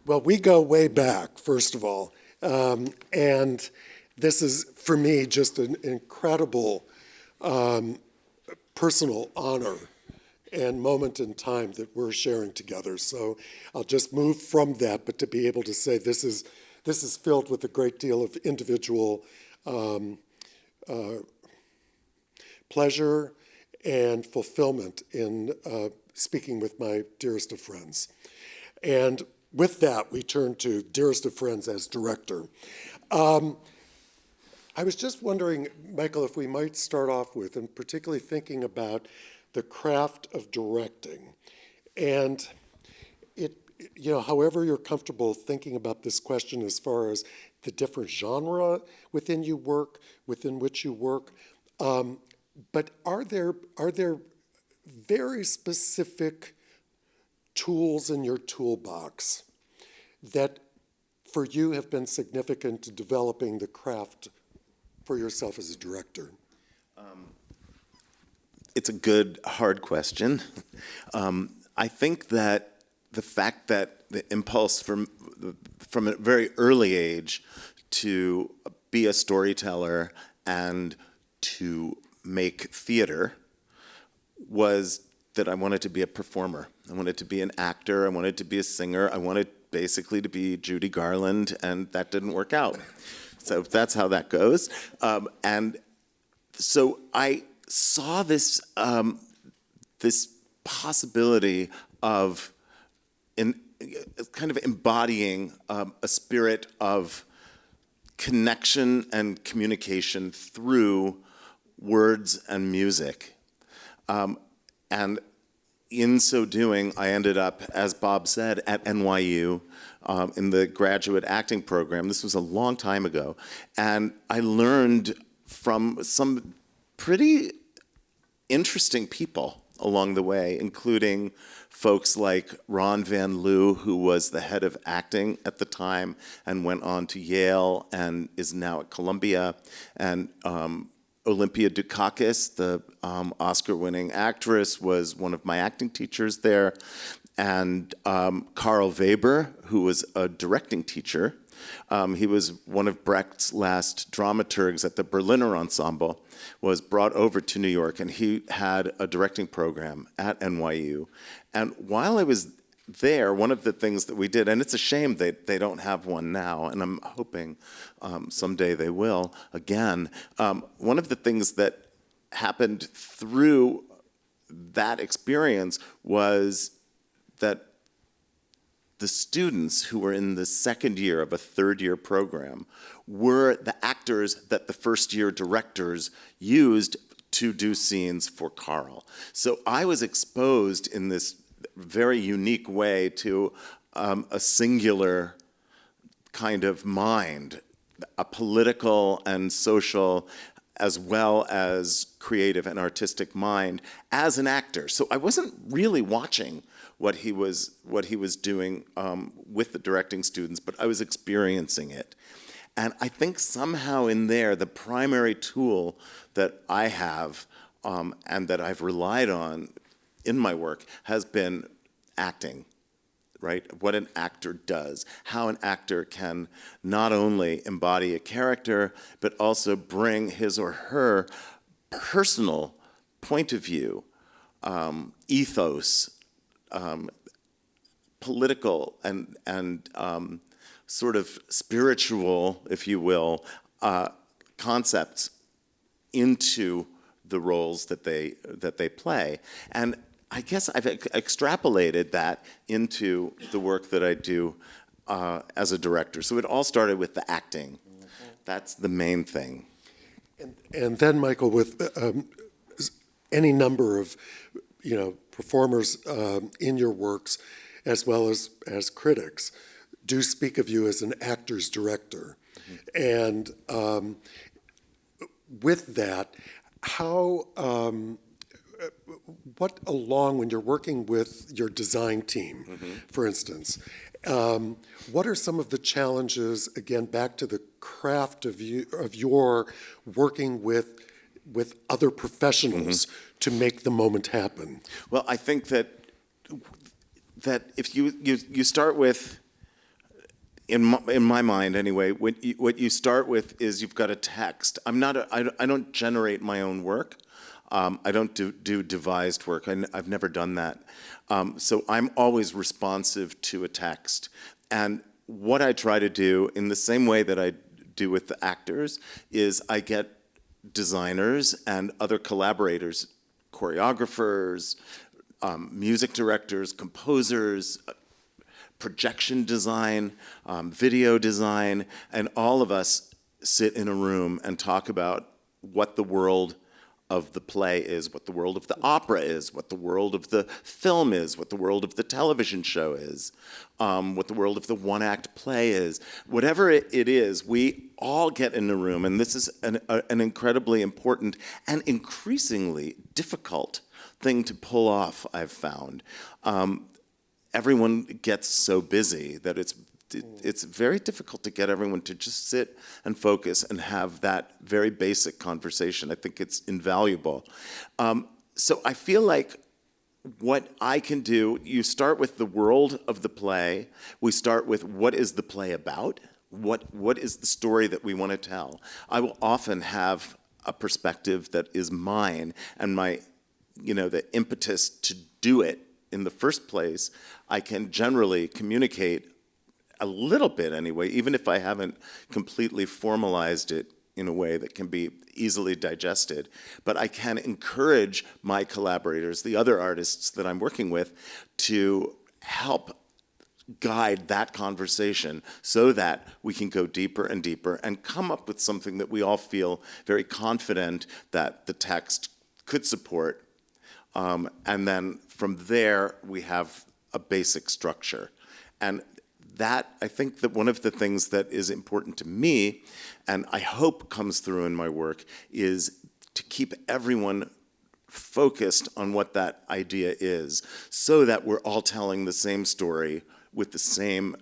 Well, we go way back, first of all. And this is, for me, just an incredible personal honor and moment in time that we're sharing together. So I'll just move from that, but to be able to say this is filled with a great deal of individual pleasure and fulfillment in speaking with my dearest of friends. And with that, we turn to dearest of friends as director. I was just wondering, Michael, if we might start off with, and particularly thinking about the craft of directing. And however you're comfortable thinking about this question as far as the different genre within which you work, but are there very specific tools in your toolbox that for you have been significant to developing the craft for yourself as a director? It's a good, hard question. I think that the fact that the impulse from a very early age to be a storyteller and to make theater was that I wanted to be a performer. I wanted to be an actor. I wanted to be a singer. I wanted basically to be Judy Garland, and that didn't work out. So that's how that goes. And so I saw this this possibility of kind of embodying a spirit of connection and communication through words and music. And in so doing, I ended up, as Bob said, at NYU in the graduate acting program. This was a long time ago. And I learned from some pretty interesting people along the way, including folks like Ron Van Loo, who was the head of acting at the time and went on to Yale and is now at Columbia, and Olympia Dukakis, the Oscar-winning actress, was one of my acting teachers there, and Carl Weber, who was a directing teacher. He was one of Brecht's last dramaturgs at the Berliner Ensemble, was brought over to New York, and he had a directing program at NYU. And while I was there, one of the things that we did, and it's a shame they don't have one now, and I'm hoping someday they will again, one of the things that happened through that experience was that the students who were in the second year of a third-year program were the actors that the first-year directors used to do scenes for Carl. So I was exposed in this very unique way to a singular kind of mind, a political and social as well as creative and artistic mind as an actor. So I wasn't really watching what he was doing with the directing students, but I was experiencing it. And I think somehow in there, the primary tool that I have and that I've relied on in my work has been acting, right? What an actor does, how an actor can not only embody a character, but also bring his or her personal point of view, ethos, political and sort of spiritual, if you will, concepts into the roles that they play. And I guess I've extrapolated that into the work that I do as a director. So it all started with the acting. That's the main thing. And then, Michael, with any number of performers in your works, as well as critics, do speak of you as an actor's director. Mm-hmm. And with that, how, when you're working with your design team, mm-hmm. for instance, what are some of the challenges, again, back to the craft of your working with other professionals mm-hmm. to make the moment happen? Well, I think that if you start with in my mind anyway, what you start with is you've got a text. I don't generate my own work. I don't do devised work. I've never done that. So I'm always responsive to a text. And what I try to do, in the same way that I do with the actors, is I get designers and other collaborators, choreographers, music directors, composers, projection design, video design, and all of us sit in a room and talk about what the world of the play is, what the world of the opera is, what the world of the film is, what the world of the television show is, what the world of the one-act play is. Whatever it is, we all get in a room, and this is an incredibly important and increasingly difficult thing to pull off, I've found. Everyone gets so busy that it's very difficult to get everyone to just sit and focus and have that very basic conversation. I think it's invaluable. So I feel like what I can do, you start with the world of the play. We start with what is the play about? What is the story that we want to tell? I will often have a perspective that is mine, and my, the impetus to do it in the first place, I can generally communicate a little bit anyway, even if I haven't completely formalized it in a way that can be easily digested. But I can encourage my collaborators, the other artists that I'm working with, to help guide that conversation so that we can go deeper and deeper and come up with something that we all feel very confident that the text could support. And then from there, we have a basic structure. And that, I think that one of the things that is important to me, and I hope comes through in my work, is to keep everyone focused on what that idea is, so that we're all telling the same story with the same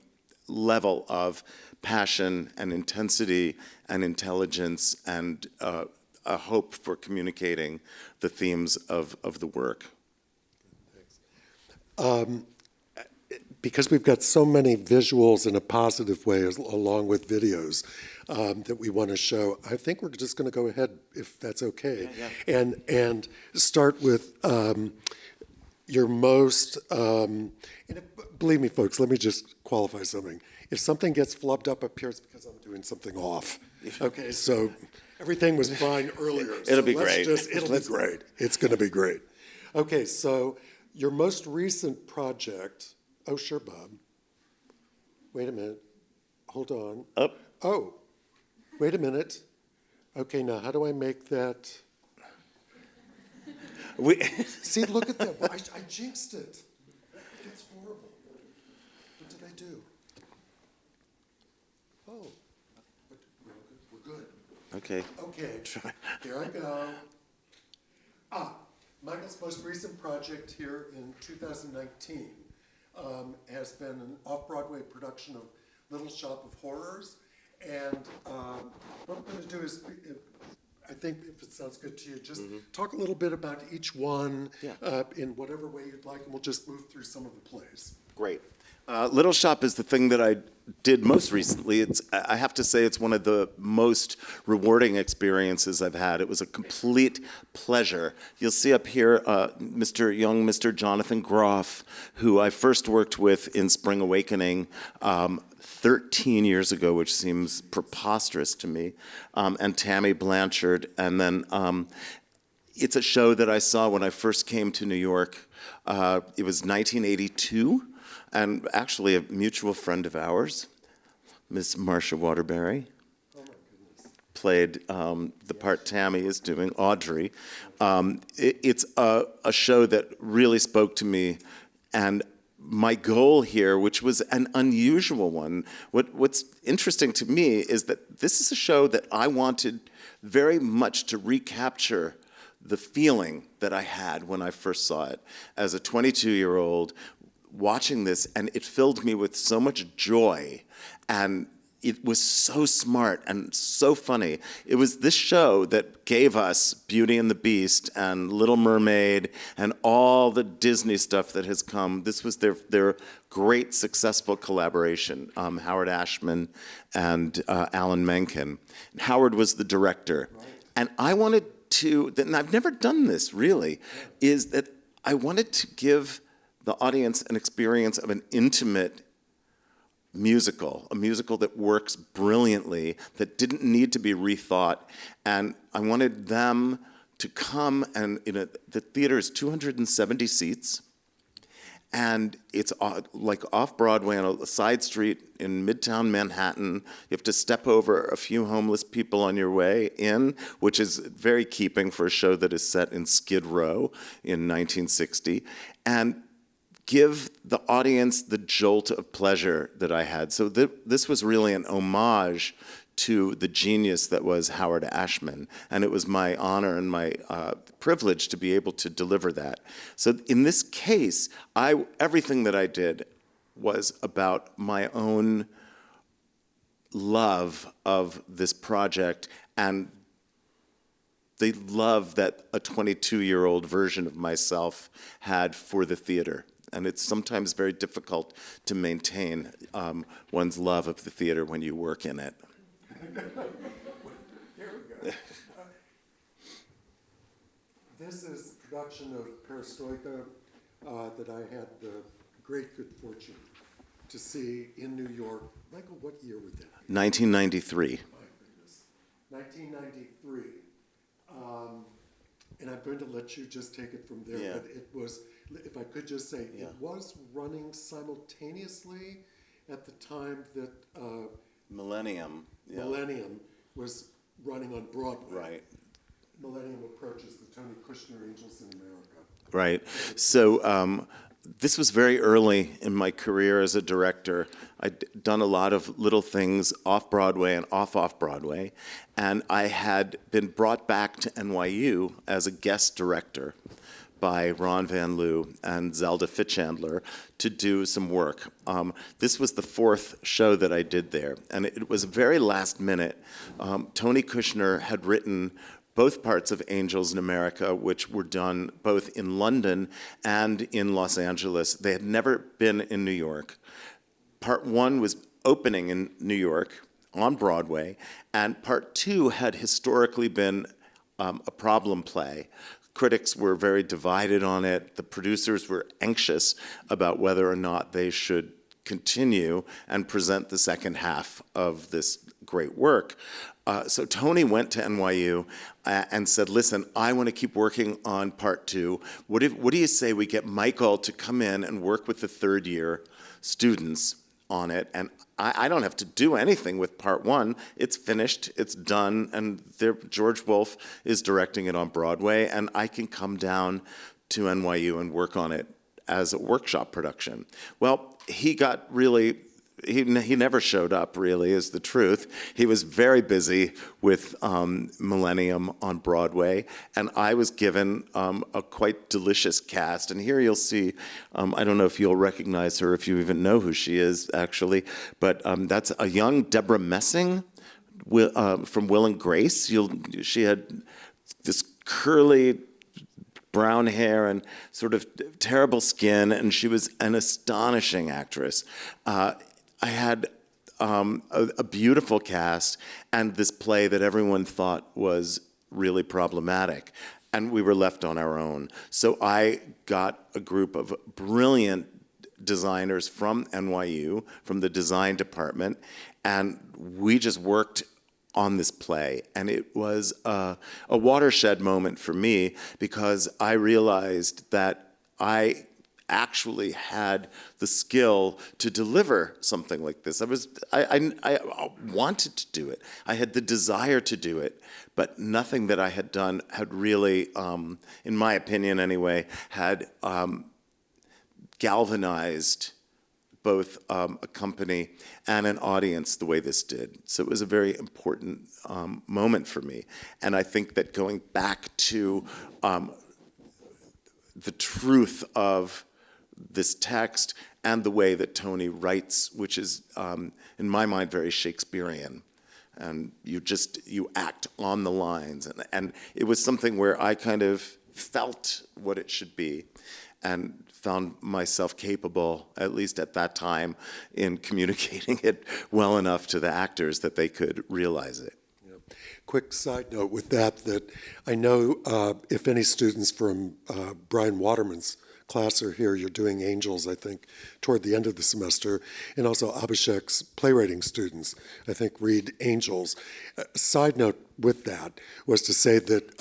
level of passion and intensity and intelligence and a hope for communicating the themes of the work. Because we've got so many visuals in a positive way along with videos that we want to show, I think we're just going to go ahead, if that's okay, and start with your most, believe me, folks, let me just qualify something. If something gets flubbed up up here, it's because I'm doing something off. Okay, so everything was fine earlier. It'll be great. It'll be great. It's going to be great. Okay, so your most recent project. Oh, sure, Bob. Wait a minute. Hold on. Up. Oh, wait a minute. Okay, now how do I make that? See, look at that. I jinxed it. It's horrible. What did I do? Oh, but we're good. Okay. Okay, here I go. Michael's most recent project here in 2019 has been an off-Broadway production of Little Shop of Horrors. And what I'm going to do is, I think if it sounds good to you, just talk a little bit about each one in whatever way you'd like, and we'll just move through some of the plays. Great. Little Shop is the thing that I did most recently. I have to say it's one of the most rewarding experiences I've had. It was a complete pleasure. You'll see up here Mr. Jonathan Groff, who I first worked with in Spring Awakening 13 years ago, which seems preposterous to me, and Tammy Blanchard. And then it's a show that I saw when I first came to New York. It was 1982. And actually a mutual friend of ours, Miss Marcia Waterbury, played the part Tammy is doing, Audrey. It's a show that really spoke to me, and my goal here, which was an unusual one, what's interesting to me is that this is a show that I wanted very much to recapture the feeling that I had when I first saw it as a 22-year-old watching this, and it filled me with so much joy and it was so smart and so funny. It was this show that gave us Beauty and the Beast and Little Mermaid and all the Disney stuff that has come. This was their great successful collaboration, Howard Ashman and Alan Menken. Howard was the director. Right. And I wanted to, and I've never done this really, is that I wanted to give the audience an experience of an intimate musical, a musical that works brilliantly, that didn't need to be rethought. And I wanted them to come, and the theater is 270 seats, and it's like off Broadway on a side street in Midtown Manhattan. You have to step over a few homeless people on your way in, which is very keeping for a show that is set in Skid Row in 1960. And give the audience the jolt of pleasure that I had. So this was really an homage to the genius that was Howard Ashman, and it was my honor and my privilege to be able to deliver that. So in this case, everything that I did was about my own love of this project and the love that a 22-year-old version of myself had for the theater. And it's sometimes very difficult to maintain one's love of the theater when you work in it. Here we go. This is a production of Perestroika that I had the great good fortune to see in New York. Michael, what year was that? 1993. My goodness. 1993. And I'm going to let you just take it from there. Yeah. But it was, if I could just say, Yeah. it was running simultaneously at the time that Millennium. Yeah. Millennium was running on Broadway. Right. Millennium approaches the Tony Kushner Angels in America. Right. So this was very early in my career as a director. I'd done a lot of little things off Broadway and off Broadway, and I had been brought back to NYU as a guest director by Ron Van Loo and Zelda Fitzchandler to do some work. This was the fourth show that I did there, and it was very last minute. Tony Kushner had written both parts of Angels in America, which were done both in London and in Los Angeles. They had never been in New York. Part one was opening in New York on Broadway, and part two had historically been a problem play. Critics were very divided on it. The producers were anxious about whether or not they should continue and present the second half of this great work. So Tony went to NYU and said, listen, I want to keep working on part two. What do you say we get Michael to come in and work with the third year students on it? And I don't have to do anything with part one. It's finished, it's done, and George Wolfe is directing it on Broadway, and I can come down to NYU and work on it as a workshop production. Well, he got really, he never showed up, really, is the truth. He was very busy with Millennium on Broadway, and I was given a quite delicious cast. And here you'll see, I don't know if you'll recognize her, if you even know who she is, actually, but that's a young Deborah Messing from Will and Grace. She had this curly brown hair and sort of terrible skin, and she was an astonishing actress. I had a beautiful cast and this play that everyone thought was really problematic, and we were left on our own. So I got a group of brilliant designers from NYU, from the design department, and we just worked on this play. And it was a watershed moment for me, because I realized that I actually had the skill to deliver something like this. I wanted to do it. I had the desire to do it, but nothing that I had done had really, in my opinion anyway, had galvanized both a company and an audience the way this did. So it was a very important moment for me. And I think that going back to the truth of this text and the way that Tony writes, which is, in my mind, very Shakespearean. And you act on the lines. And it was something where I kind of felt what it should be and found myself capable, at least at that time, in communicating it well enough to the actors that they could realize it. Quick side note with that I know if any students from Brian Waterman's class are here, you're doing Angels, I think, toward the end of the semester, and also Abhishek's playwriting students, I think, read Angels. Side note with that was to say that,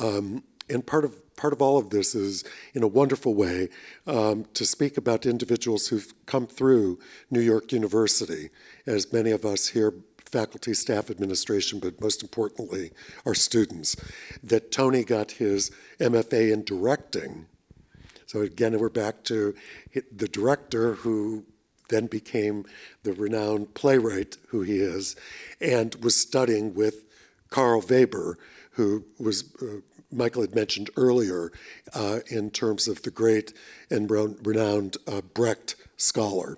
and part of all of this is, in a wonderful way, to speak about individuals who've come through New York University, as many of us here, faculty, staff, administration, but most importantly, our students, that Tony got his MFA in directing. So again, we're back to the director who then became the renowned playwright who he is, and was studying with Carl Weber, who was, Michael had mentioned earlier, in terms of the great and renowned Brecht scholar.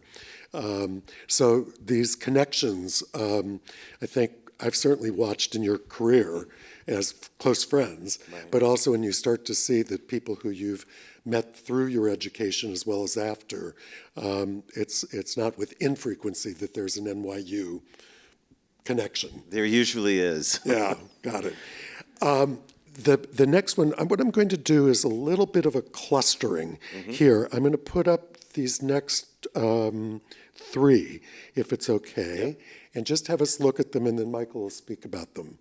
So these connections, I think I've certainly watched in your career as close friends, but also when you start to see that people who you've met through your education as well as after, it's not with infrequency that there's an NYU connection. There usually is. Yeah, got it. The next one, what I'm going to do is a little bit of a clustering here. I'm going to put up these next three, if it's okay, and just have us look at them, and then Michael will speak about them.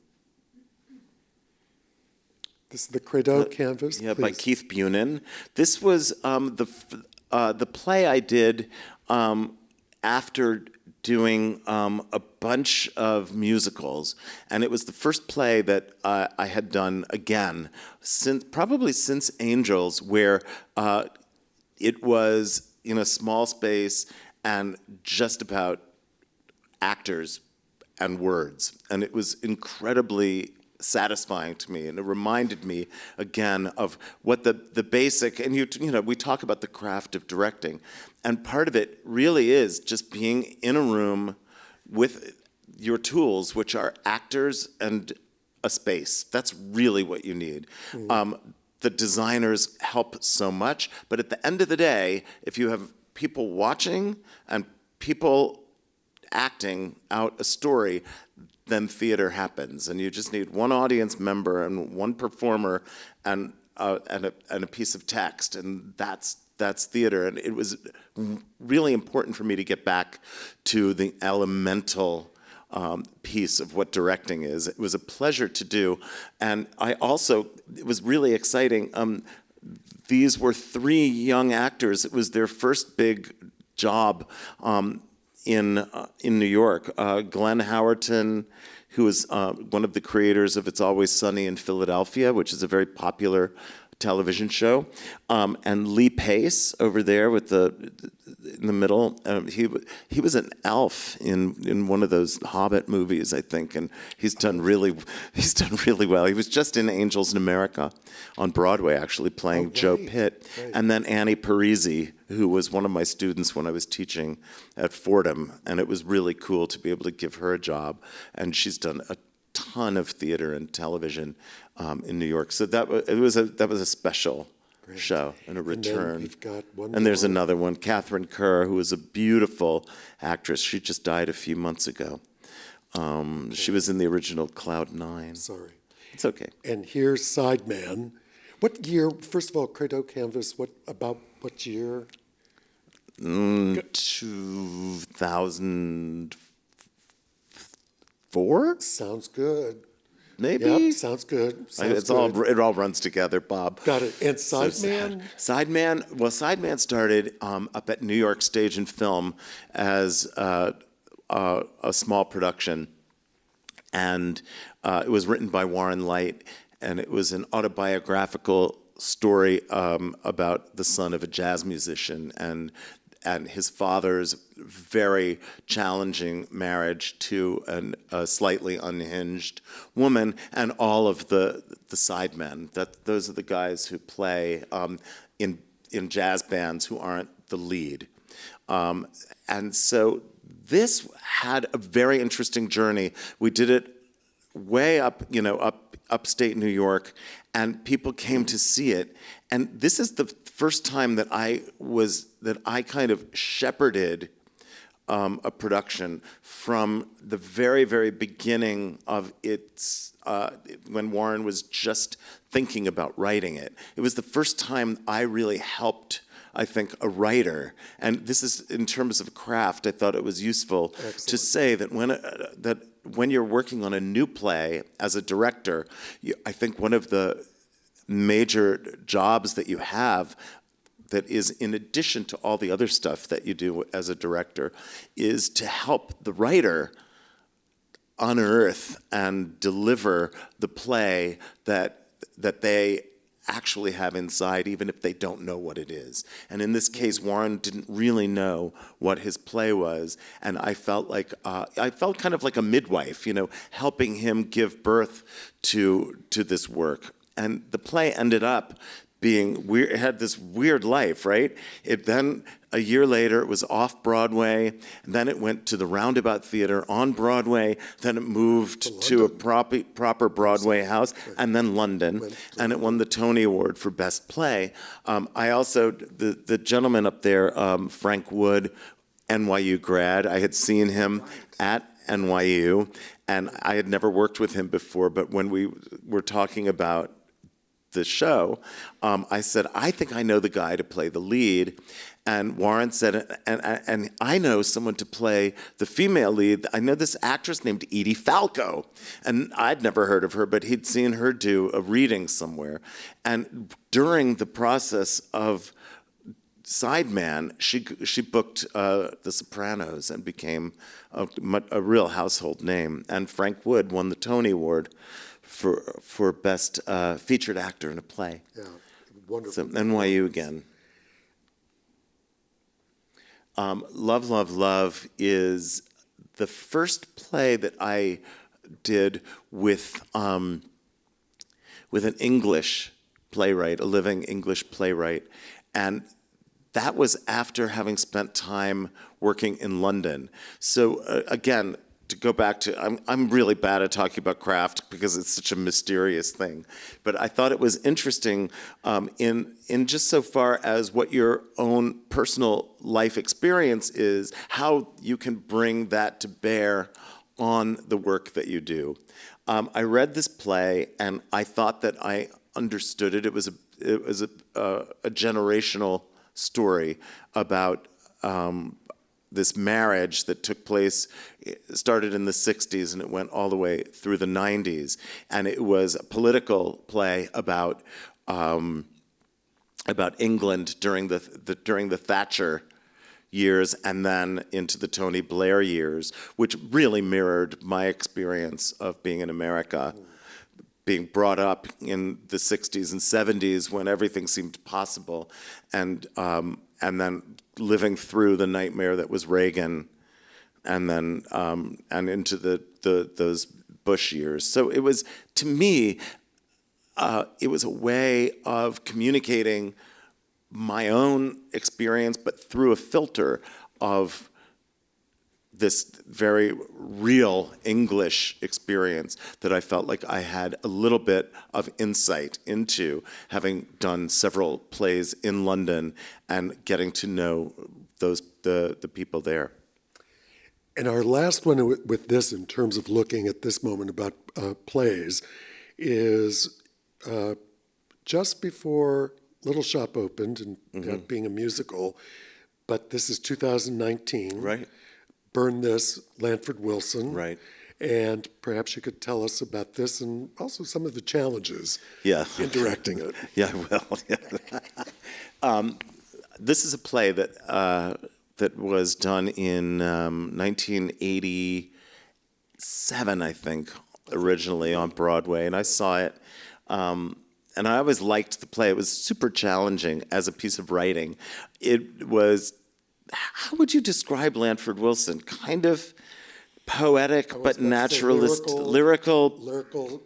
This is the Credo canvas. Yeah, please. by Keith Bunin. This was the play I did after doing a bunch of musicals, and it was the first play that I had done again, probably since Angels, where it was in a small space and just about actors and words, and it was incredibly satisfying to me, and it reminded me again of what the basic, and you know, we talk about the craft of directing, and part of it really is just being in a room with your tools, which are actors and a space. That's really what you need. The designers help so much, but at the end of the day, if you have people watching and people acting out a story, then theater happens, and you just need one audience member and one performer and a piece of text, and that's theater. And it was really important for me to get back to the elemental piece of what directing is. It was a pleasure to do, and it was really exciting. These were three young actors. It was their first big job in New York. Glenn Howerton, who is one of the creators of It's Always Sunny in Philadelphia, which is a very popular television show, and Lee Pace over there with in the middle. He was an elf in one of those Hobbit movies, I think, and he's done really well. He was just in Angels in America on Broadway, actually playing Joe Pitt, and then Annie Parisi, who was one of my students when I was teaching at Fordham, and it was really cool to be able to give her a job, and she's done a ton of theater and television in New York. So that was a special show and a return. And we've got one and there's more. another one, Catherine Kerr, who is a beautiful actress. She just died a few months ago. She was in the original Cloud 9. Sorry. It's okay. And here's Sideman. What year, first of all, Credo Canvas, what year? 2004? Sounds good. Maybe. Yep, sounds good. It all runs together, Bob. Got it. And So Sideman? Sideman started up at New York Stage and Film as a small production, and it was written by Warren Leight, and it was an autobiographical story about the son of a jazz musician and his father's very challenging marriage to a slightly unhinged woman, and all of the sidemen. Those are the guys who play in jazz bands who aren't the lead. And so this had a very interesting journey. We did it way up, upstate New York, and people came to see it. And this is the first time that I kind of shepherded a production from the very, very beginning of its, when Warren was just thinking about writing it. It was the first time I really helped, I think, a writer. And this is, in terms of craft, I thought it was useful to say that when you're working on a new play as a director, I think one of the major jobs that you have that is in addition to all the other stuff that you do as a director is to help the writer unearth and deliver the play that they actually have inside, even if they don't know what it is. And in this case, Warren didn't really know what his play was, and I felt kind of like a midwife, helping him give birth to this work. And the play ended up being weird. It had this weird life, right? It then, a year later, it was off Broadway, and then it went to the Roundabout Theater on Broadway, then it moved to a proper Broadway house, and then London, and it won the Tony Award for Best Play. I also, the gentleman up there, Frank Wood, NYU grad, I had seen him at NYU, and I had never worked with him before, but when we were talking about the show, I said, I think I know the guy to play the lead. And Warren said, and I know someone to play the female lead. I know this actress named Edie Falco. And I'd never heard of her, but he'd seen her do a reading somewhere. And during the process of Sideman, she booked The Sopranos and became a real household name. And Frank Wood won the Tony Award for Best Featured Actor in a Play. Yeah, wonderful. So NYU again. Love, Love, Love is the first play that I did with an English playwright, a living English playwright, and that was after having spent time working in London. So again, to go back to, I'm really bad at talking about craft because it's such a mysterious thing. But I thought it was interesting in just so far as what your own personal life experience is, how you can bring that to bear on the work that you do. I read this play and I thought that I understood it. It was a generational story about this marriage that took place, started in the 60s and it went all the way through the 90s. And it was a political play about England during the Thatcher years and then into the Tony Blair years, which really mirrored my experience of being in America, being brought up in the 60s and 70s when everything seemed possible, and then living through the nightmare that was Reagan, and then and into those Bush years. So it was, to me, it was a way of communicating my own experience, but through a filter of this very real English experience that I felt like I had a little bit of insight into, having done several plays in London and getting to know the people there. And our last one with this, in terms of looking at this moment about plays, is just before Little Shop opened and got being a musical, but this is 2019. Right. Burn This, Lanford Wilson. Right. And perhaps you could tell us about this and also some of the challenges in directing it. Yeah, well, yeah. This is a play that was done in 1987, I think, originally on Broadway, and I saw it. And I always liked the play. It was super challenging as a piece of writing. It was, how would you describe Lanford Wilson? Kind of poetic, but naturalist, lyrical,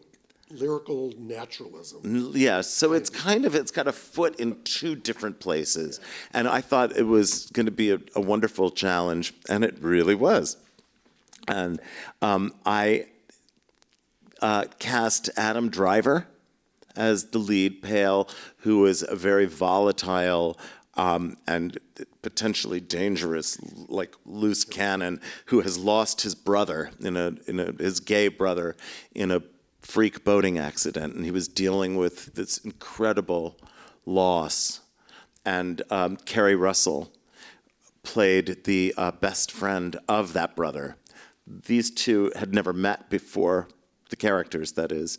lyrical naturalism. Yeah, so it's got a foot in two different places. And I thought it was going to be a wonderful challenge, and it really was. And I cast Adam Driver as the lead, Pale, who is a very volatile and potentially dangerous, like loose cannon, who has lost his brother his gay brother in a freak boating accident, and he was dealing with this incredible loss. And Kerry Russell played the best friend of that brother. These two had never met before, the characters, that is.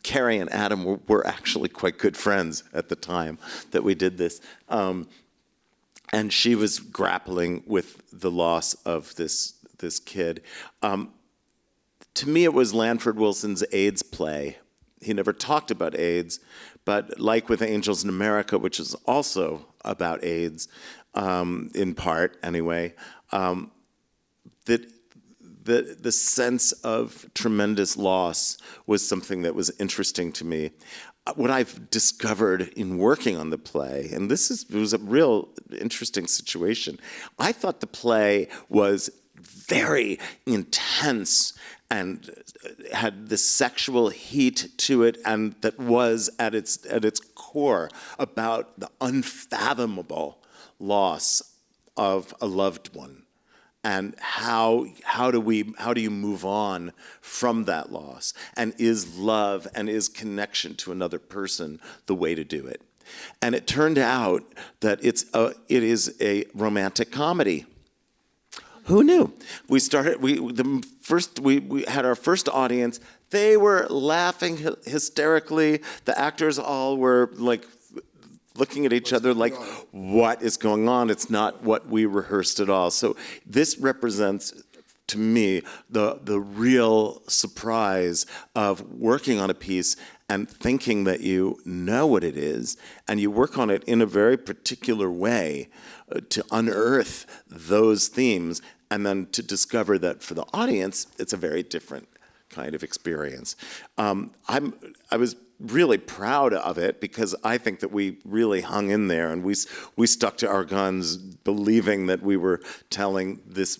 Kerry and Adam were actually quite good friends at the time that we did this. And she was grappling with the loss of this kid. To me, it was Lanford Wilson's AIDS play. He never talked about AIDS, but like with Angels in America, which is also about AIDS, in part anyway, that the sense of tremendous loss was something that was interesting to me. What I've discovered in working on the play, and it was a real interesting situation, I thought the play was very intense and had this sexual heat to it, and that was at its core about the unfathomable loss of a loved one, and how do you move on from that loss, and is love and is connection to another person the way to do it? And it turned out that it is a romantic comedy. Who knew? We had our first audience. They were laughing hysterically. The actors all were like looking at each other like, what is going on? It's not what we rehearsed at all. So this represents, to me, the real surprise of working on a piece and thinking that you know what it is, and you work on it in a very particular way to unearth those themes, and then to discover that for the audience, it's a very different kind of experience. I was really proud of it because I think that we really hung in there, and we stuck to our guns, believing that we were telling this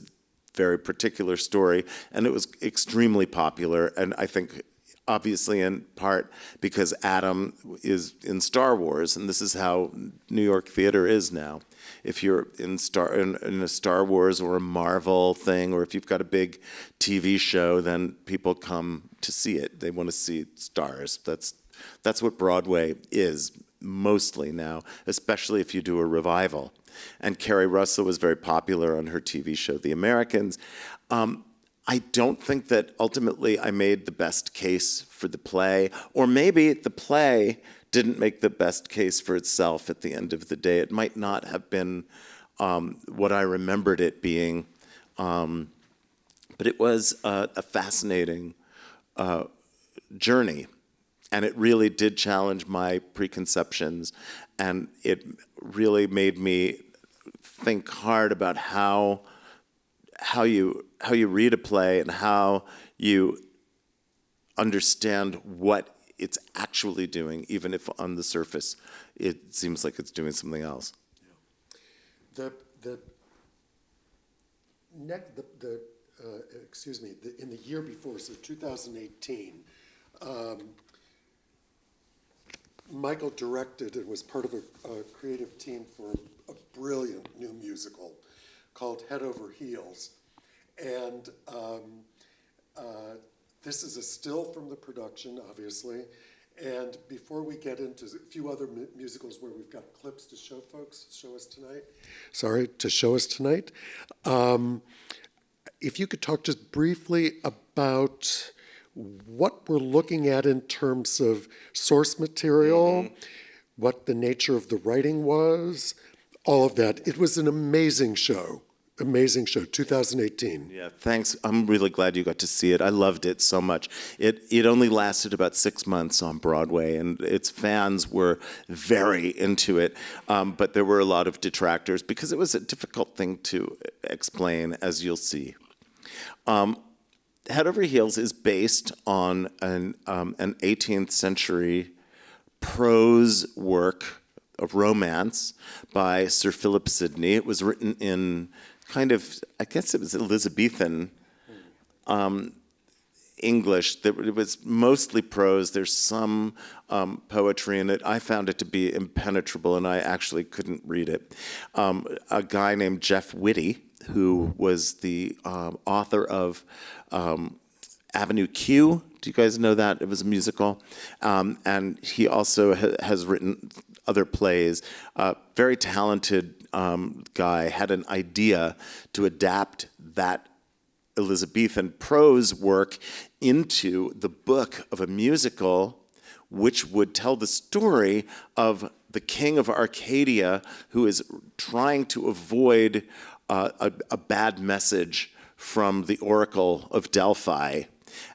very particular story, and it was extremely popular. And I think, obviously, in part because Adam is in Star Wars, and this is how New York theater is now. If you're in a Star Wars or a Marvel thing, or if you've got a big TV show, then people come to see it. They want to see stars. That's what Broadway is mostly now, especially if you do a revival. And Kerry Russell was very popular on her TV show, The Americans. I don't think that ultimately I made the best case for the play, or maybe the play didn't make the best case for itself at the end of the day. It might not have been what I remembered it being, but it was a fascinating journey, and it really did challenge my preconceptions, and it really made me think hard about how you read a play and how you understand what it's actually doing, even if on the surface it seems like it's doing something else. In the year before, so 2018, Michael directed and was part of a creative team for a brilliant new musical called Head Over Heels. And this is a still from the production, obviously. And before we get into a few other musicals where we've got clips to show us tonight. If you could talk just briefly about what we're looking at in terms of source material, what the nature of the writing was, all of that. It was an amazing show, 2018. Yeah, thanks. I'm really glad you got to see it. I loved it so much. It only lasted about 6 months on Broadway, and its fans were very into it, but there were a lot of detractors because it was a difficult thing to explain, as you'll see. Head Over Heels is based on an 18th century prose work of romance by Sir Philip Sidney. It was written in kind of, I guess it was Elizabethan English. It was mostly prose. There's some poetry in it. I found it to be impenetrable, and I actually couldn't read it. A guy named Jeff Whitty, who was the author of Avenue Q. Do you guys know that? It was a musical. And he also has written other plays. Very talented guy, had an idea to adapt that Elizabethan prose work into the book of a musical, which would tell the story of the king of Arcadia who is trying to avoid a bad message from the Oracle of Delphi.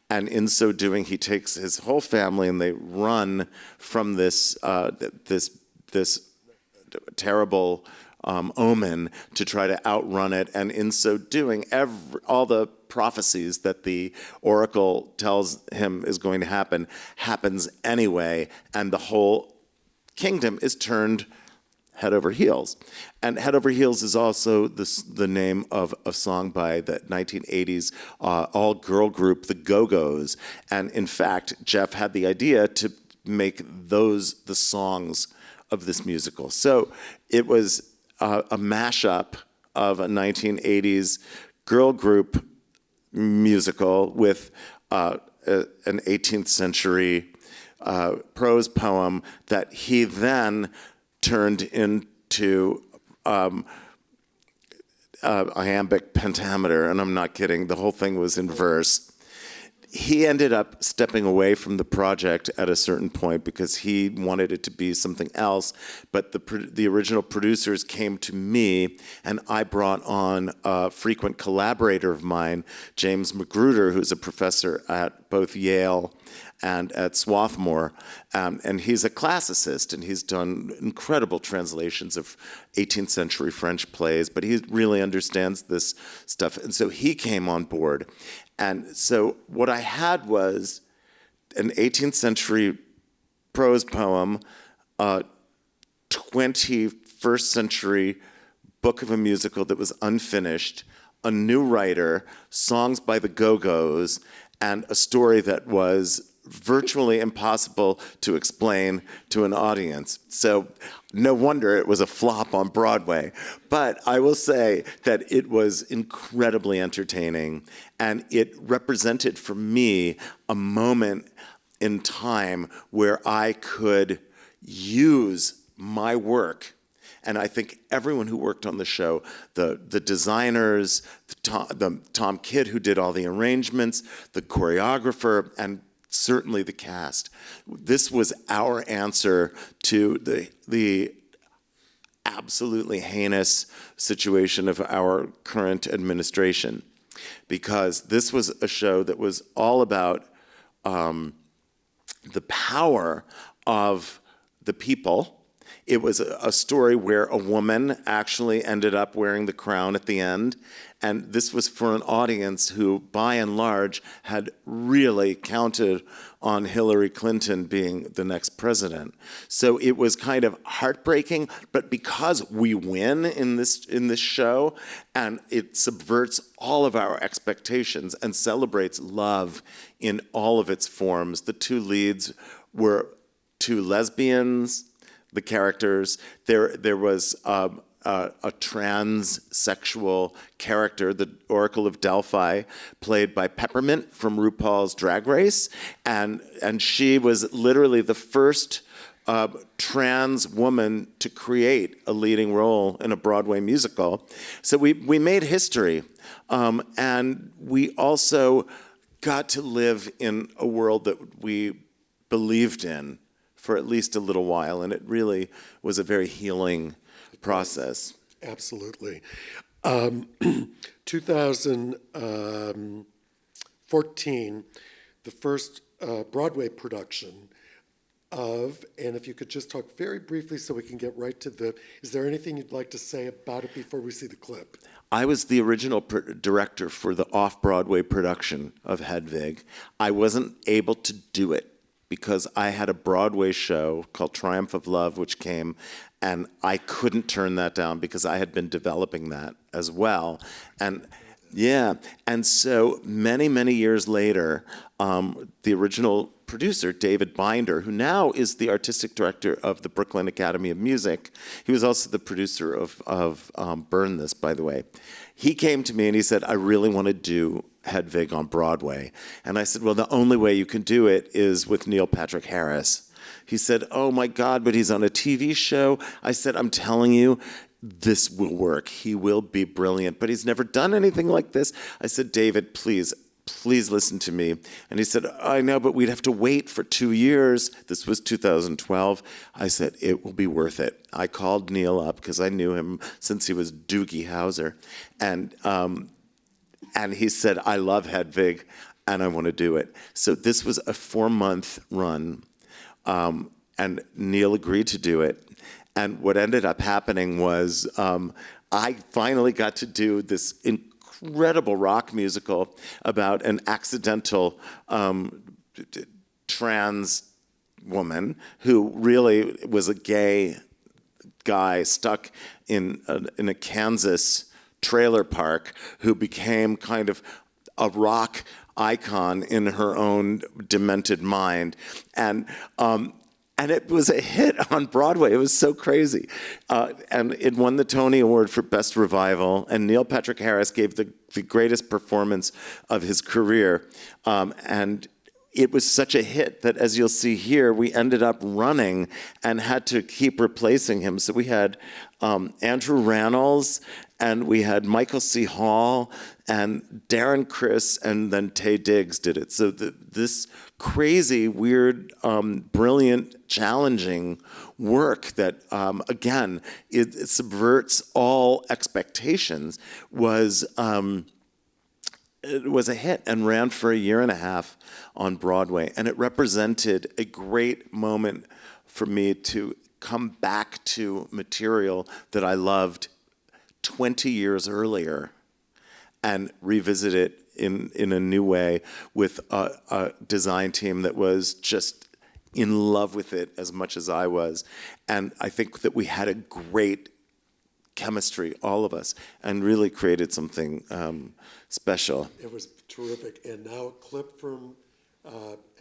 And in so doing, he takes his whole family and they run from this terrible omen to try to outrun it. And in so doing, all the prophecies that the oracle tells him is going to happen happens anyway, and the whole kingdom is turned head over heels. And Head Over Heels is also the name of a song by the 1980s all-girl group, the Go-Go's. And in fact, Jeff had the idea to make those the songs of this musical. So it was a mashup of a 1980s girl group musical with an 18th century prose poem that he then turned into iambic pentameter, and I'm not kidding, the whole thing was in verse. He ended up stepping away from the project at a certain point because he wanted it to be something else, but the original producers came to me, and I brought on a frequent collaborator of mine, James Magruder, who's a professor at both Yale and at Swarthmore, and he's a classicist, and he's done incredible translations of 18th century French plays, but he really understands this stuff, and so he came on board. And so what I had was an 18th century prose poem, a 21st century book of a musical that was unfinished, a new writer, songs by the Go-Go's, and a story that was virtually impossible to explain to an audience. So no wonder it was a flop on Broadway. But I will say that it was incredibly entertaining, and it represented for me a moment in time where I could use my work. And I think everyone who worked on the show, the designers, the Tom Kidd who did all the arrangements, the choreographer, and certainly the cast. This was our answer to the absolutely heinous situation of our current administration, because this was a show that was all about the power of the people. It was a story where a woman actually ended up wearing the crown at the end. And this was for an audience who, by and large, had really counted on Hillary Clinton being the next president. So it was kind of heartbreaking, but because we win in this show, and it subverts all of our expectations and celebrates love in all of its forms. The two leads were two lesbians. The characters, there was a transsexual character, the Oracle of Delphi, played by Peppermint from RuPaul's Drag Race, and she was literally the first trans woman to create a leading role in a Broadway musical. So we made history, and we also got to live in a world that we believed in for at least a little while, and it really was a very healing process. Absolutely. 2014, the first Broadway production of, and if you could just talk very briefly so we can get right to is there anything you'd like to say about it before we see the clip? I was the original director for the off-Broadway production of Hedwig. I wasn't able to do it because I had a Broadway show called Triumph of Love, which came, and I couldn't turn that down because I had been developing that as well. And yeah, and so many, many years later, the original producer, David Binder, who now is the artistic director of the Brooklyn Academy of Music, he was also the producer of Burn This, by the way. He came to me and he said, I really want to do Hedwig on Broadway. And I said, well, the only way you can do it is with Neil Patrick Harris. He said, oh my God, but he's on a TV show. I said, I'm telling you, this will work. He will be brilliant, but he's never done anything like this. I said, David, please listen to me. And he said, I know, but we'd have to wait for 2 years. This was 2012. I said, it will be worth it. I called Neil up because I knew him since he was Doogie Howser. And he said, I love Hedwig and I want to do it. So this was a 4-month run. And Neil agreed to do it. And what ended up happening was I finally got to do this incredible rock musical about an accidental trans woman who really was a gay guy stuck in a Kansas trailer park who became kind of a rock icon in her own demented mind. And it was a hit on Broadway. It was so crazy. And it won the Tony Award for Best Revival. And Neil Patrick Harris gave the greatest performance of his career. And it was such a hit that, as you'll see here, we ended up running and had to keep replacing him. So we had Andrew Rannells, and we had Michael C. Hall, and Darren Criss, and then Taye Diggs did it. So this crazy, weird, brilliant, challenging work that, again, it subverts all expectations, it was a hit and ran for 1.5 years on Broadway. And it represented a great moment for me to come back to material that I loved 20 years earlier and revisit it in a new way with a design team that was just in love with it as much as I was. And I think that we had a great chemistry, all of us, and really created something special. It was terrific. And now a clip from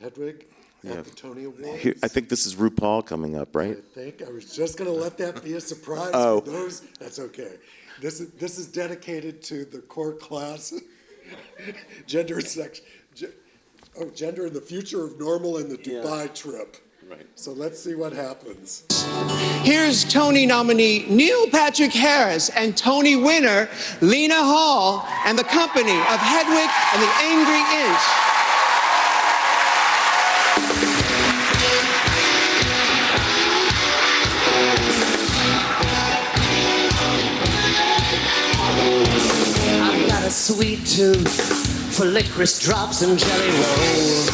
Hedwig at the Tony Awards. Here, I think this is RuPaul coming up, right? I was just going to let that be a surprise for those. That's okay. This is dedicated to the core class, gender and the future of normal and the Dubai trip. Right. So let's see what happens. Here's Tony nominee Neil Patrick Harris and Tony winner Lena Hall and the company of Hedwig and the Angry Inch. I've got a sweet tooth for licorice drops and jelly roll.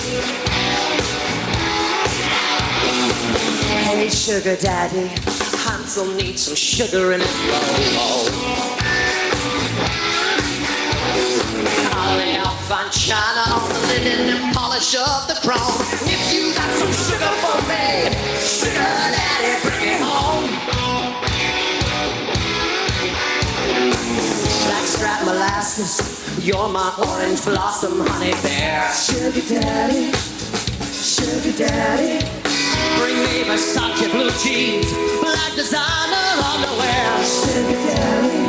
Hey, sugar daddy, Hansel needs some sugar in his bowl. Calling out fine china on the linen and polish of the chrome. If you got some sugar for me, sugar daddy, bring it home. Blackstrap molasses, you're my orange blossom honey bear. Sugar daddy, sugar daddy. Bring me Versace blue jeans, black designer underwear. Sugar daddy,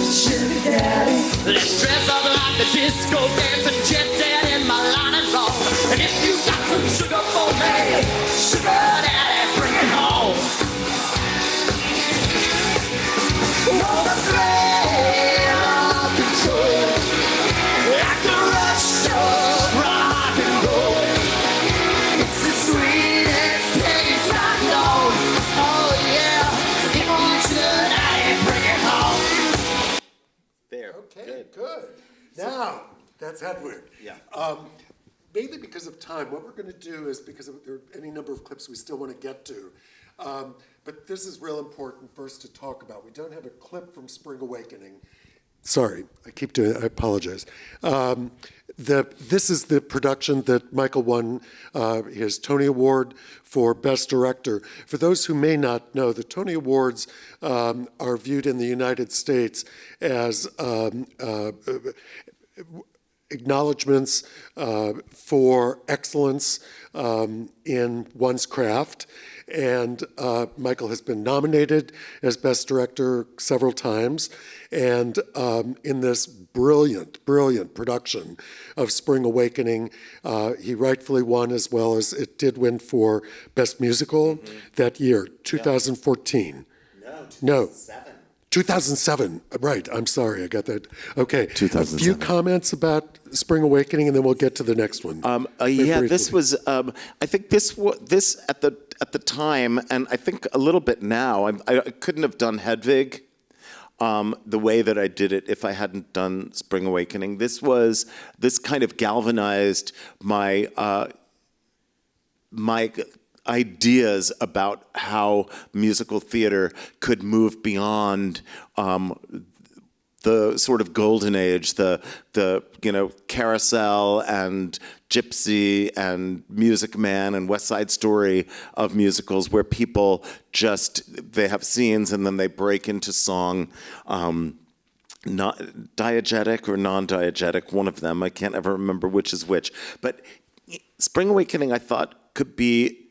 sugar daddy. Let's dress up like the disco dancing jet set in my line and roll. And if you got some sugar for me, sugar daddy, bring it home. Oh, the thrill of control, like the rush of rock and roll. It's the sweetest taste I know. Oh yeah, so if you should, I bring it home. There. Okay, good. Now, that's Hedwig. Yeah. mainly because of time, what we're going to do is, because there are any number of clips we still want to get to, but this is real important for us to talk about. We don't have a clip from Spring Awakening. Sorry, I keep doing it, I apologize. This is the production that Michael won his Tony Award for Best Director. For those who may not know, the Tony Awards are viewed in the United States as acknowledgments for excellence in one's craft. And Michael has been nominated as Best Director several times. And in this brilliant, brilliant production of Spring Awakening, he rightfully won, as well as it did win for Best Musical that year, 2014. No, 2007. 2007, right, I'm sorry, I got that. Okay, 2007. A few comments about Spring Awakening, and then we'll get to the next one. Yeah, this was, I think this at the time, and I think a little bit now, I couldn't have done Hedwig the way that I did it if I hadn't done Spring Awakening. This kind of galvanized my ideas about how musical theater could move beyond the sort of golden age, the Carousel and Gypsy and Music Man and West Side Story of musicals, where people they have scenes and then they break into song, not diegetic or non-diegetic, one of them. I can't ever remember which is which. But Spring Awakening, I thought,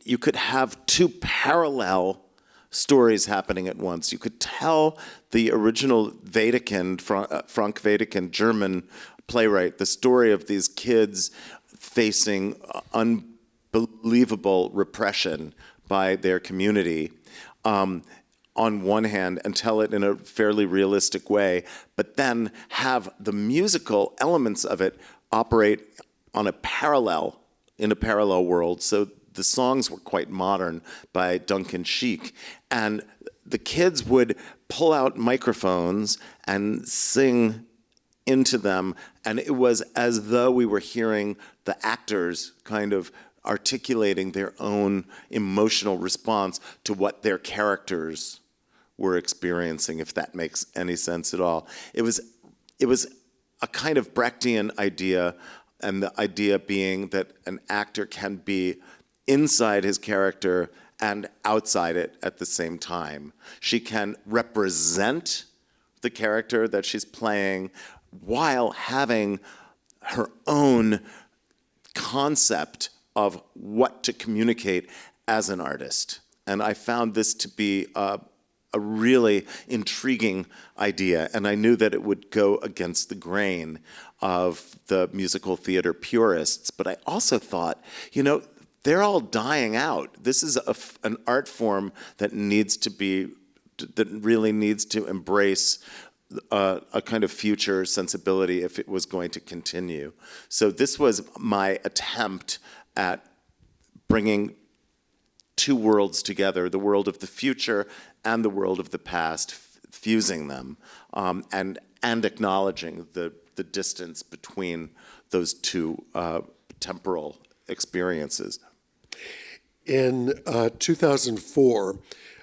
you could have two parallel stories happening at once. You could tell the original Wedekind, Frank Wedekind, German playwright, the story of these kids facing unbelievable repression by their community on one hand, and tell it in a fairly realistic way, but then have the musical elements of it operate in a parallel world. So the songs were quite modern by Duncan Sheik, and the kids would pull out microphones and sing into them, and it was as though we were hearing the actors kind of articulating their own emotional response to what their characters were experiencing, if that makes any sense at all. It was a kind of Brechtian idea, and the idea being that an actor can be inside his character and outside it at the same time. She can represent the character that she's playing while having her own concept of what to communicate as an artist. And I found this to be a really intriguing idea, and I knew that it would go against the grain of the musical theater purists, but I also thought, they're all dying out. This is an art form that really needs to embrace a kind of future sensibility if it was going to continue. So this was my attempt at bringing two worlds together, the world of the future and the world of the past, fusing them, and acknowledging the distance between those two temporal experiences. In 2004,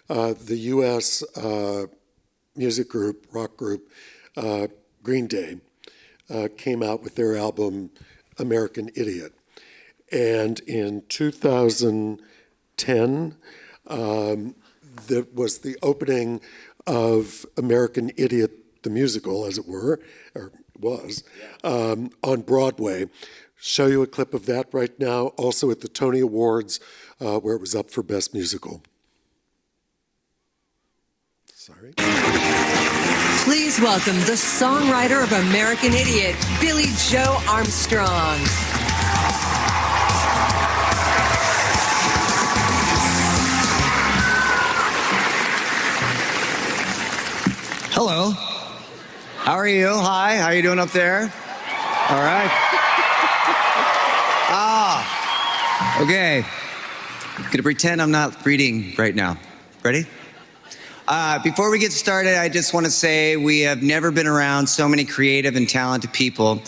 the U.S. rock group, Green Day, came out with their album American Idiot. And in 2010, that was the opening of American Idiot, the musical, as it were, or was, on Broadway. Show you a clip of that right now, also at the Tony Awards, where it was up for Best Musical. Sorry. Please welcome the songwriter of American Idiot, Billy Joe Armstrong. Hello. How are you? Hi. How are you doing up there? All right. Okay. Gonna pretend I'm not reading right now. Ready? Before we get started, I just want to say we have never been around so many creative and talented people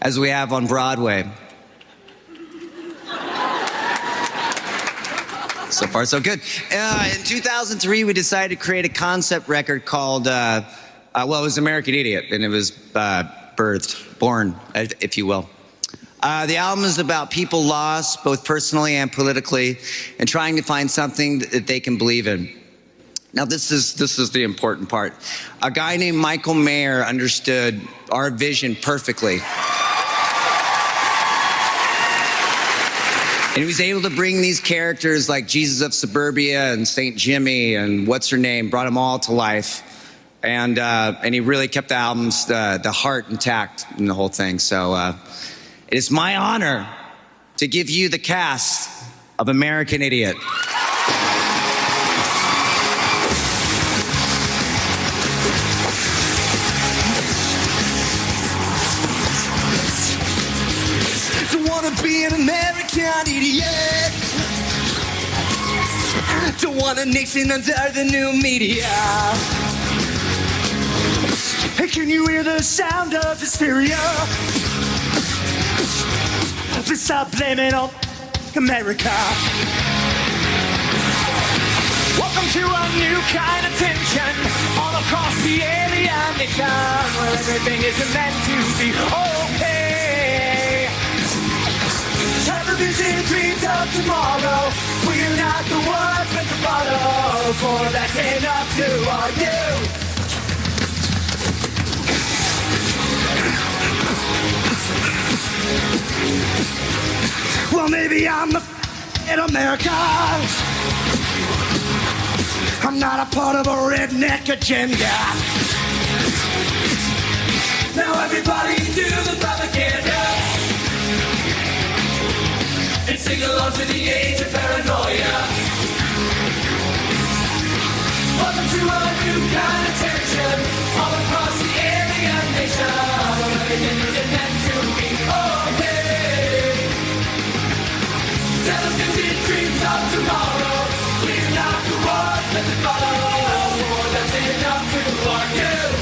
as we have on Broadway. So far, so good. In 2003, we decided to create a concept record called, well, it was American Idiot, and it was born, if you will. The album is about people lost, both personally and politically, and trying to find something that they can believe in. Now, this is the important part. A guy named Michael Mayer understood our vision perfectly. And he was able to bring these characters like Jesus of Suburbia and St. Jimmy and what's her name, brought them all to life. And he really kept the album's, the heart intact in the whole thing. So it is my honor to give you the cast of American Idiot. Don't wanna be an American idiot. Don't want a nation under the new media. Hey, can you hear the sound of hysteria? Please stop blaming on America. Welcome to a new kind of tension all across the alien nation, where everything isn't meant to be okay. Television dreams of tomorrow. We're not the ones meant to follow, for that's enough to argue. Well, maybe I'm in America. I'm not a part of a redneck agenda. Now everybody do the propaganda and sing along to the age of paranoia. Welcome to a new kind of tension all across the alien nation. Everything isn't meant to be okay. Television dreams of tomorrow. We're not the ones meant to follow. More that's enough to argue.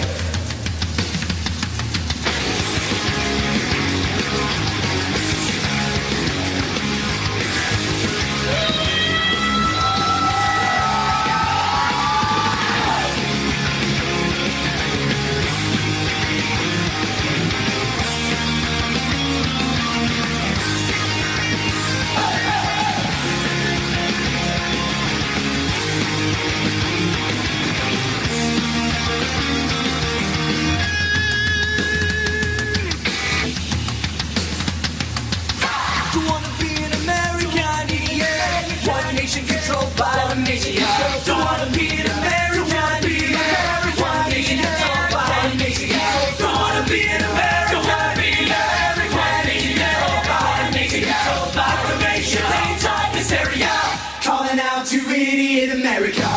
Controlled by the media. Don't wanna be an American idiot. One nation controlled by the media. Don't wanna be an American. Don't wanna be an American idiot. Controlled by the media. Controlled by the nation. Time hysteria. Calling out to idiot America.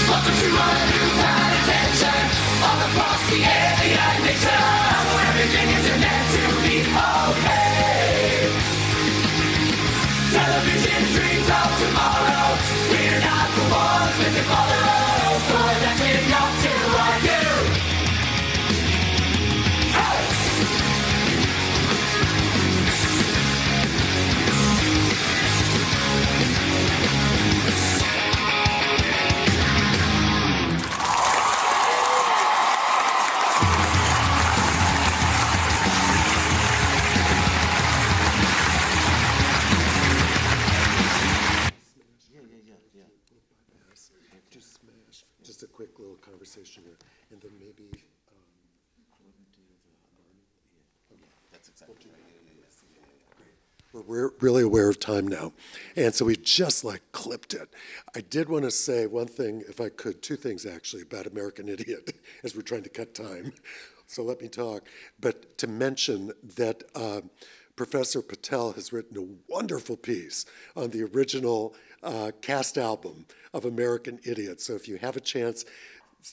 Welcome to a new kind of tension all across the alien nation, where everything isn't meant to be okay. Television dreams of tomorrow. We're not the ones with the follow, but that's enough to argue. Hey! Just a quick little conversation here, and then maybe. That's exactly right. We're really aware of time now, and so we just like clipped it. I did want to say one thing, if I could, two things actually about American Idiot, as we're trying to cut time. So let me talk, but to mention that Professor Patel has written a wonderful piece on the original cast album of American Idiot. So if you have a chance,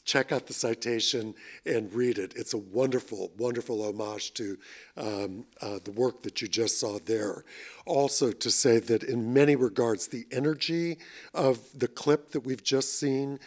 check out the citation and read it. It's a wonderful, wonderful homage to the work that you just saw there. Also to say that in many regards, the energy of the clip that we've just seen,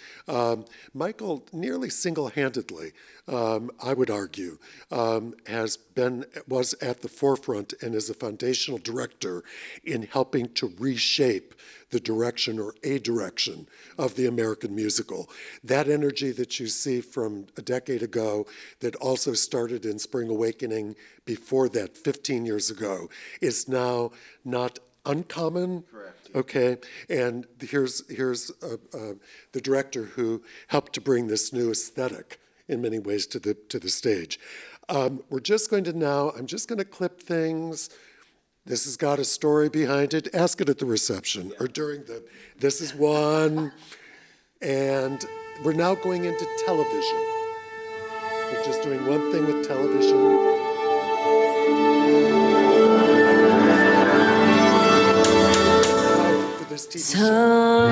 Michael nearly single-handedly, I would argue, was at the forefront and is a foundational director in helping to reshape the direction or a direction of the American musical. That energy that you see from a decade ago that also started in Spring Awakening before that, 15 years ago, is now not uncommon. Correct. Okay, and here's the director who helped to bring this new aesthetic in many ways to the stage. We're just going to now, I'm just going to clip things. This has got a story behind it. Ask it at the reception or during this is one. And we're now going into television. We're just doing one thing with television. For this TV show.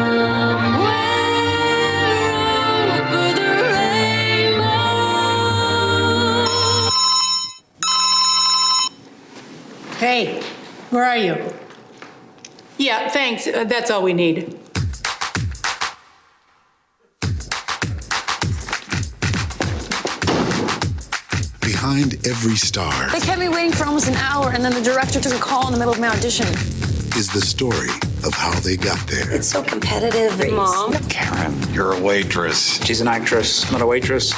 Hey, where are you? Yeah, thanks. That's all we need. Behind every star They kept me waiting for almost an hour, and then the director took a call in the middle of my audition. is the story of how they got there. It's so competitive. Mom. Karen, you're a waitress. She's an actress, not a waitress.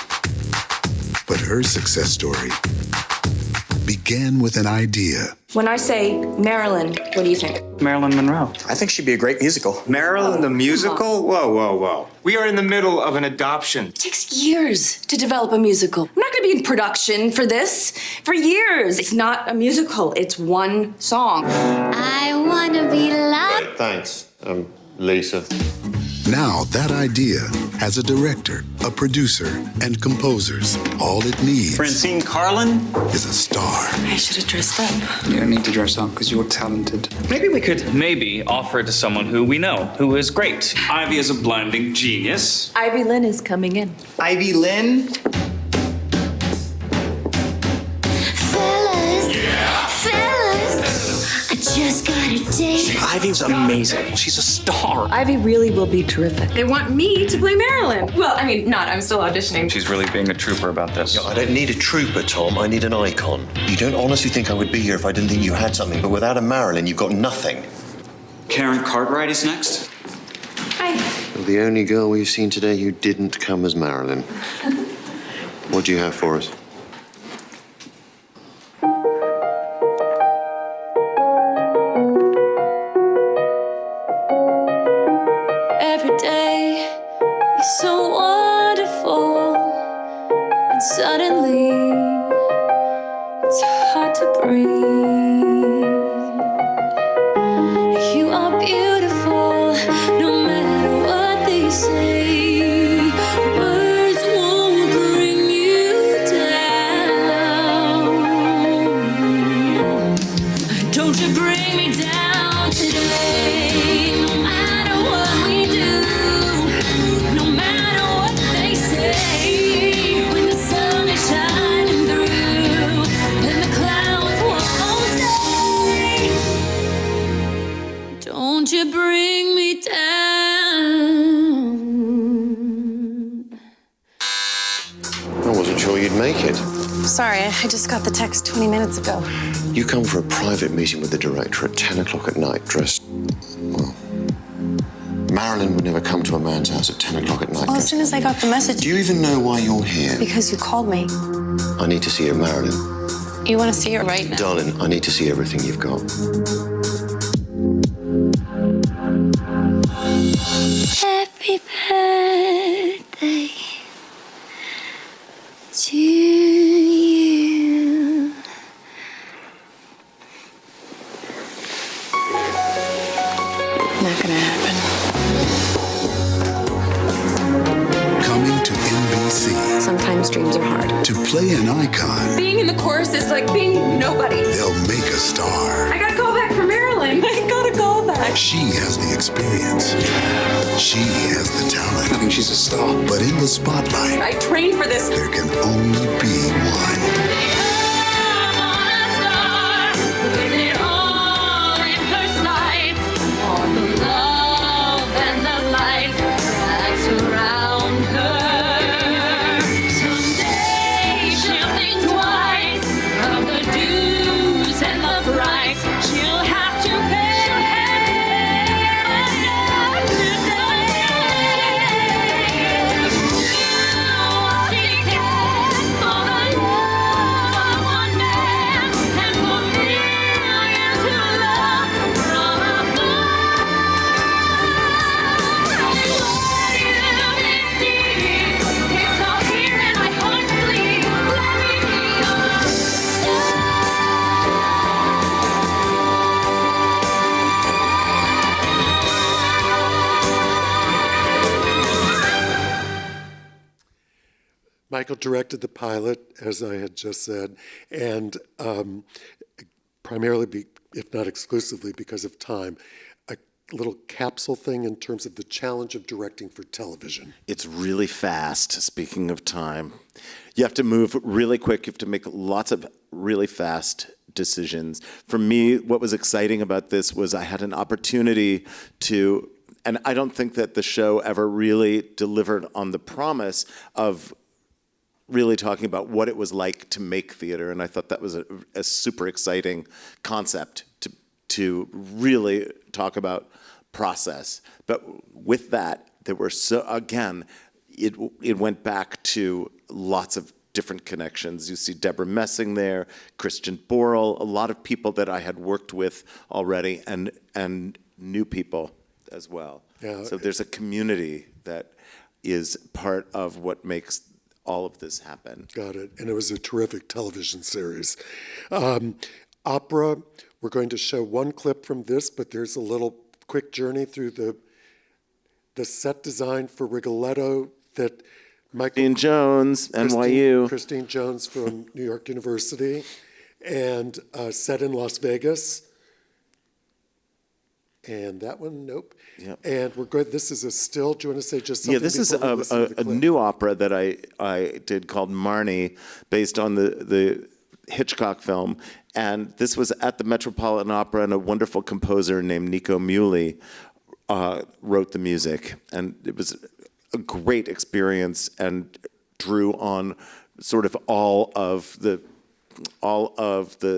But her success story began with an idea. When I say Marilyn, what do you think? Marilyn Monroe. I think she'd be a great musical. Marilyn the musical? Whoa, whoa, whoa. We are in the middle of an adoption. It takes years to develop a musical. I'm not going to be in production for this for years. It's not a musical. It's one song. I want to be loved. Thanks, Lisa. Now that idea has a director, a producer, and composers. All it needs Francine Carlin? is a star. I should have dressed up. You don't need to dress up because you're talented. Maybe we could. Maybe offer it to someone who we know, who is great. Ivy is a blinding genius. Ivy Lynn is coming in. Ivy Lynn? Fellas, I just got a date. Ivy's amazing. She's a star. Ivy really will be terrific. They want me to play Marilyn. Well, I mean, not. I'm still auditioning. She's really being a trooper about this. I don't need a trooper, Tom. I need an icon. You don't honestly think I would be here if I didn't think you had something, but without a Marilyn, you've got nothing. Karen Cartwright is next. Hi. You're the only girl we've seen today who didn't come as Marilyn. What do you have for us? Every day is so wonderful, and suddenly it's hard to breathe. You are beautiful, no matter what they say. Words won't bring you down. Don't you bring me down today, no matter what we do, no matter what they say. When the sun is shining through and the clouds won't stay, don't you bring me down. I wasn't sure you'd make it. Sorry, I just got the text 20 minutes ago. You come for a private meeting with the director at 10 o'clock at night, dressed, well, Marilyn would never come to a man's house at 10 o'clock at night. Well, as soon as I got the message. Do you even know why you're here? Because you called me. I need to see her, Marilyn. You want to see her right now? Darling, I need to see everything you've got. Happy birthday to you. Not gonna happen. Coming to NBC Sometimes dreams are hard. to play an icon. Being in the chorus is like being nobody. They'll make a star. I got a call back from Marilyn. I got a call back. She has the experience. She has the talent. I think she's a star. But in the spotlight, I trained for this. there can only be one. Michael directed the pilot, as I had just said, and primarily, if not exclusively, because of time, a little capsule thing in terms of the challenge of directing for television. It's really fast, speaking of time. You have to move really quick. You have to make lots of really fast decisions. For me, what was exciting about this was I had an opportunity to, and I don't think that the show ever really delivered on the promise of really talking about what it was like to make theater, and I thought that was a super exciting concept to really talk about process. But with that, there were it went back to lots of different connections. You see Deborah Messing there, Christian Borle, a lot of people that I had worked with already, and new people as well. Yeah. So there's a community that is part of what makes all of this happen. Got it. And it was a terrific television series. Opera, we're going to show one clip from this, but there's a little quick journey through the set design for Rigoletto that Christine Jones, NYU. Christine Jones from New York University, and set in Las Vegas. And that one, nope. Yep. And we're good. This is a still. Do you want to say just something? Yeah, this is before we listen to the a clip? new opera that I did called Marnie, based on the Hitchcock film. And this was at the Metropolitan Opera, and a wonderful composer named Nico Muhly wrote the music. And it was a great experience and drew on sort of all of the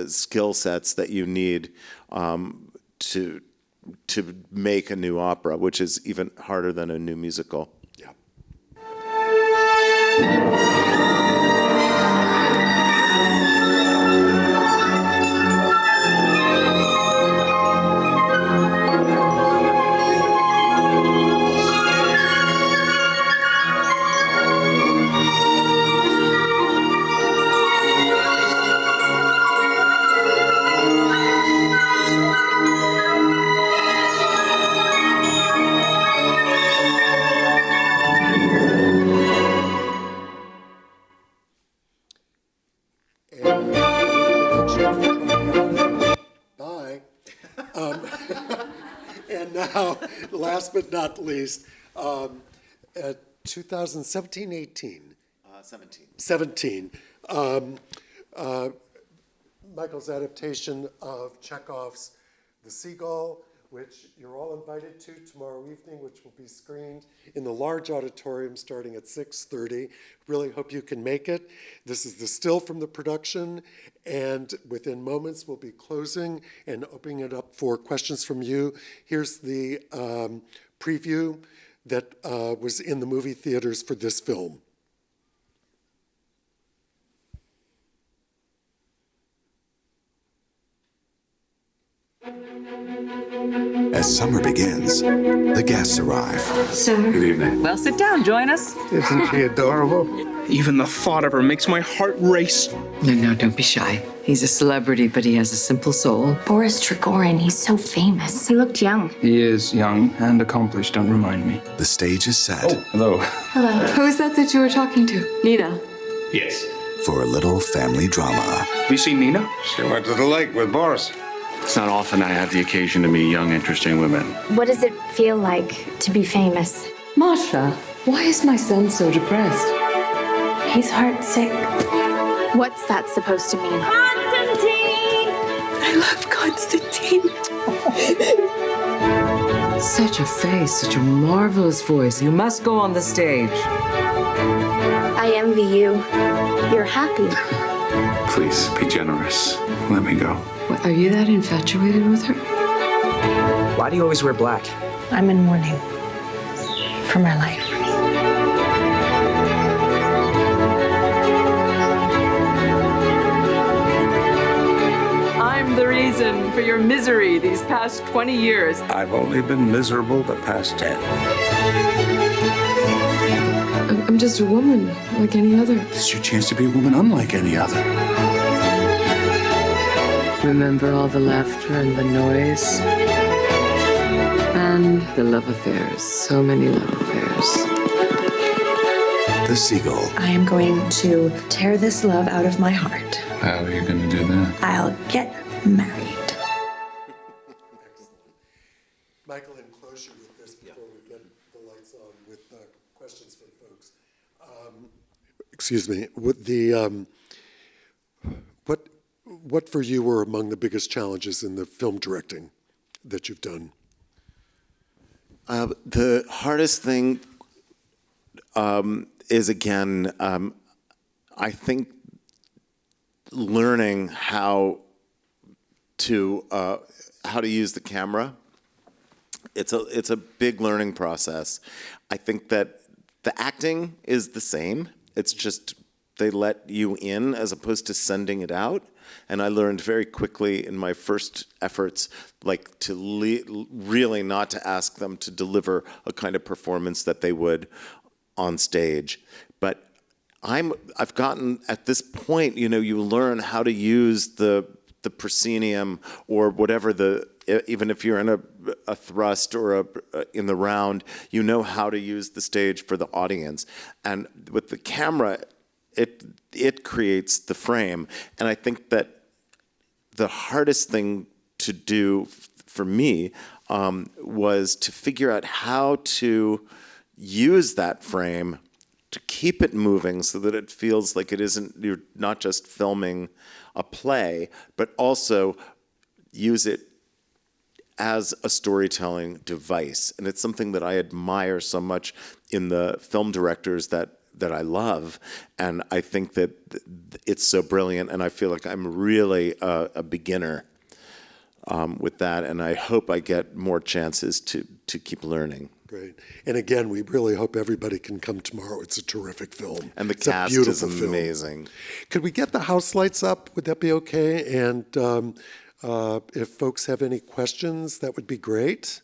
skill sets that you need to make a new opera, which is even harder than a new musical. Yeah. Bye. And now, last but not least, 2017-18. 17. Michael's adaptation of Chekhov's The Seagull, which you're all invited to tomorrow evening, which will be screened in the large auditorium starting at 6:30. Really hope you can make it. This is the still from the production, and within moments we'll be closing and opening it up for questions from you. Here's the preview that was in the movie theaters for this film. As summer begins, the guests arrive. Sir. Good evening. Well, sit down. Join us. Isn't she adorable? Even the thought of her makes my heart race. No, don't be shy. He's a celebrity, but he has a simple soul. Boris Trigorin, he's so famous. He looked young. He is young and accomplished, don't remind me. The stage is set. Oh, hello. Hello. Who is that you were talking to? Nina. Yes. For a little family drama. Have you seen Nina? She went to the lake with Boris. It's not often I have the occasion to meet young, interesting women. What does it feel like to be famous? Masha, why is my son so depressed? He's heartsick. What's that supposed to mean? Constantine! I love Constantine. Such a face, such a marvelous voice. You must go on the stage. I envy you. You're happy. Please, be generous. Let me go. What, are you that infatuated with her? Why do you always wear black? I'm in mourning for my life. I'm the reason for your misery these past 20 years. I've only been miserable the past 10. I'm just a woman, like any other. This is your chance to be a woman unlike any other. Remember all the laughter and the noise? And the love affairs. So many love affairs. The Seagull. I am going to tear this love out of my heart. How are you going to do that? I'll get married. Michael, in closure with this before we get the lights on with questions for the folks. Excuse me. With the what for you were among the biggest challenges in the film directing that you've done? The hardest thing is, again, I think learning how to use the camera. It's a big learning process. I think that the acting is the same. It's just they let you in as opposed to sending it out. And I learned very quickly in my first efforts, like to really not to ask them to deliver a kind of performance that they would on stage. But I've gotten at this point, you learn how to use the proscenium or whatever even if you're in a thrust or in the round, you know how to use the stage for the audience. And with the camera, it creates the frame. And I think that the hardest thing to do for me was to figure out how to use that frame to keep it moving so that it feels like you're not just filming a play, but also use it as a storytelling device. And it's something that I admire so much in the film directors that I love. And I think that it's so brilliant. And I feel like I'm really a beginner with that. And I hope I get more chances to keep learning. Great. And again, we really hope everybody can come tomorrow. It's a terrific film. And the it's cast is amazing. Could we get the house lights up? Would that be okay? And if folks have any questions, that would be great.